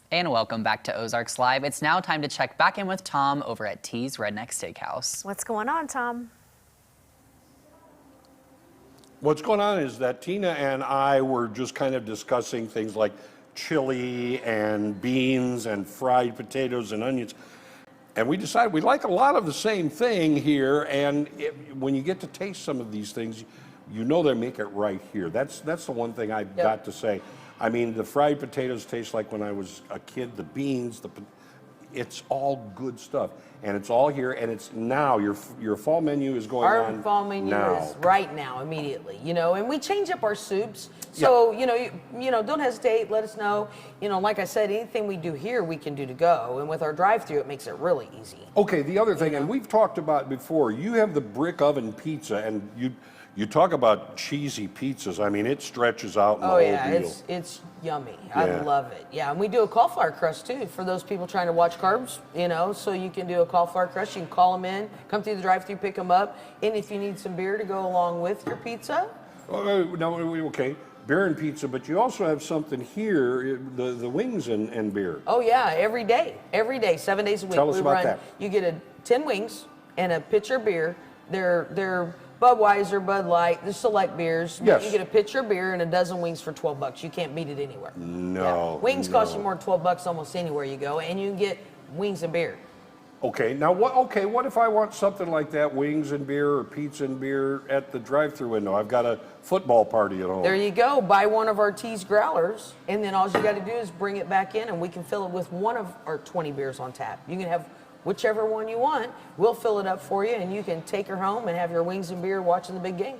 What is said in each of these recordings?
And welcome back to Ozarks Live. It's now time to check back in with Tom over at T's Redneck Steakhouse. What's going on, Tom? What's going on is that Tina and I were just kind of discussing things like chili and beans and fried potatoes and onions. And we decided we like a lot of the same thing here. And when you get to taste some of these things, you know they make it right here. That's the one thing I've got to say. I mean, the fried potatoes taste like when I was a kid. The beans, it's all good stuff, and it's all here. And it's now your fall menu is going on. Our fall menu now. is right now, immediately. You know, and we change up our soups. So you know, don't hesitate. Let us know. You know, like I said, anything we do here, we can do to go. And with our drive-through, it makes it really easy. Okay, the other thing, and we've talked about before. You have the brick oven pizza, and you talk about cheesy pizzas. I mean, it stretches out in the whole deal. It's yummy. I love it. Yeah, and we do a cauliflower crust too for those people trying to watch carbs. You know, so you can do a cauliflower crust. You can call them in, come through the drive-thru, pick them up, and if you need some beer to go along with your pizza. Okay, beer and pizza, but you also have something here, the wings and beer. Oh yeah, every day, 7 days a week. Tell us about that. You get 10 wings and a pitcher of beer. They're Budweiser, Bud Light, the select beers. Yes. You get a pitcher of beer and a dozen wings for $12. You can't beat it anywhere. No. Yeah. Wings cost you more than $12 almost anywhere you go, and you can get wings and beer. Okay, now what if I want something like that, wings and beer or pizza and beer at the drive-thru window? I've got a football party at home. There you go. Buy one of our T's growlers, and then all you got to do is bring it back in, and we can fill it with one of our 20 beers on tap. You can have whichever one you want. We'll fill it up for you, and you can take her home and have your wings and beer watching the big game.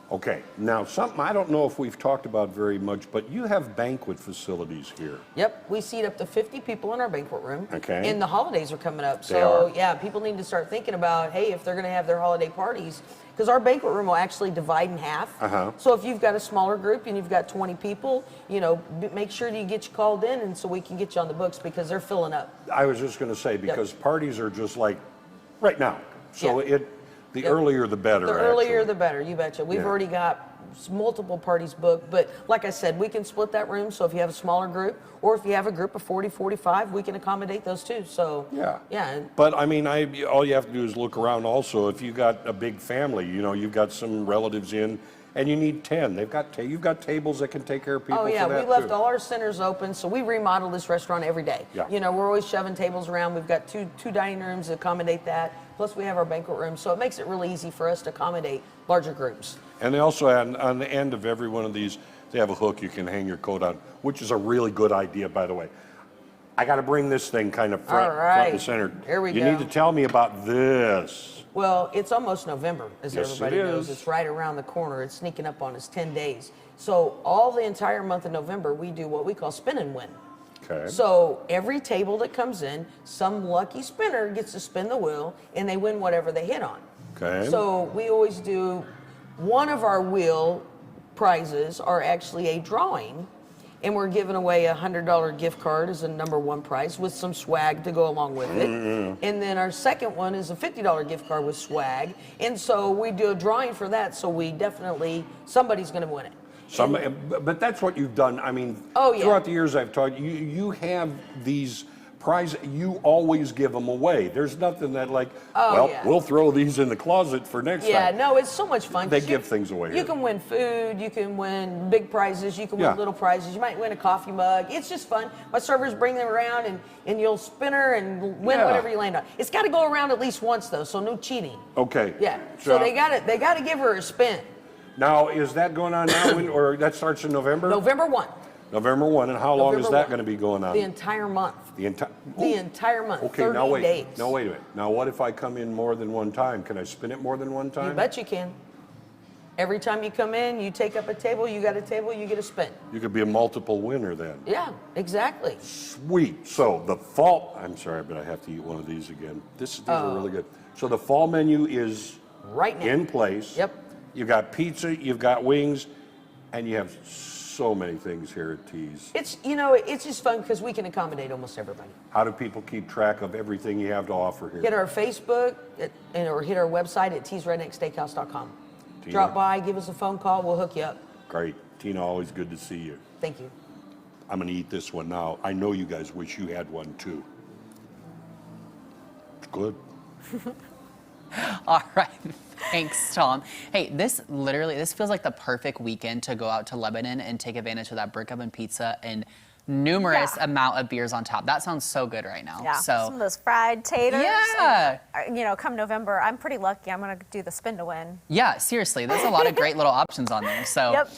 Okay, now something I don't know if we've talked about very much, but you have banquet facilities here. Yep, we seat up to 50 people in our banquet room. Okay. And the holidays are coming up. They are. Yeah, people need to start thinking about, hey, if they're going to have their holiday parties, because our banquet room will actually divide in half. So if you've got a smaller group and you've got 20 people, you know, make sure that you get you called in, and so we can get you on the books because they're filling up. I was just going to say, because parties are just like right now. So the earlier the better. The earlier the better, you betcha. We've already got multiple parties booked, but like I said, we can split that room. So if you have a smaller group, or if you have a group of 40, 45, we can accommodate those too. So yeah. But I mean, all you have to do is look around. Also, if you got a big family, you know, you've got some relatives in, and you need 10. You've got tables that can take care of people. Oh yeah, for that we left too. all our centers open, so we remodel this restaurant every day. Yeah. You know, we're always shoving tables around. We've got two dining rooms to accommodate that. Plus we have our banquet room, so it makes it really easy for us to accommodate larger groups. And they also have, on the end of every one of these, they have a hook you can hang your coat on, which is a really good idea, by the way. I got to bring this thing kind of front and center. Here we go. You need to tell me about this. Well, it's almost November, as everybody knows. Is. It's right around the corner. It's sneaking up on us 10 days. So all the entire month of November, we do what we call spin and win. Okay. So every table that comes in, some lucky spinner gets to spin the wheel, and they win whatever they hit on. Okay. So we always do, one of our wheel prizes are actually a drawing, and we're giving away a $100 gift card as a number one prize with some swag to go along with it. And then our second one is a $50 gift card with swag. And so we do a drawing for that, so we definitely, somebody's going to win it. But that's what you've done. I mean, throughout the years I've taught you, you have these prizes. You always give them away. There's nothing that we'll throw these in the closet for next time. Yeah, no, it's so much fun. They give things away. You can win food. You can win big prizes. You can win little prizes. You might win a coffee mug. It's just fun. My servers bring them around, and you'll spin her and win whatever you land on. It's got to go around at least once, though, so no cheating. Okay. Yeah. So they got to give her a spin. Now, is that going on now, or that starts in November? November 1. November 1, and how long is that going to be going on? The entire month. The entire month. Okay, 30 now wait. days. Now wait a minute. Now what if I come in more than one time? Can I spin it more than one time? You bet you can. Every time you come in, you take up a table, you got a table, you get a spin. You could be a multiple winner then. Yeah, exactly. Sweet. So the fall, I'm sorry, but I have to eat one of these again. These are really good. So the fall menu is right now in place. Yep. You've got pizza, you've got wings, and you have so many things here at T's. It's just fun because we can accommodate almost everybody. How do people keep track of everything you have to offer here? Hit our Facebook or hit our website at tsrednecksteakhouse.com. Drop by, give us a phone call, we'll hook you up. Great. Tina, always good to see you. Thank you. I'm gonna eat this one now. I know you guys wish you had one too. It's good. All right. Thanks, Tom. Hey, this feels like the perfect weekend to go out to Lebanon and take advantage of that brick oven pizza and numerous amount of beers on top. That sounds so good right now. Yeah, So, some of those fried taters. Yeah. And, you know, come November, I'm pretty lucky. I'm going to do the spin to win. yeah, seriously, there's a lot of great little options on there. So. Yep.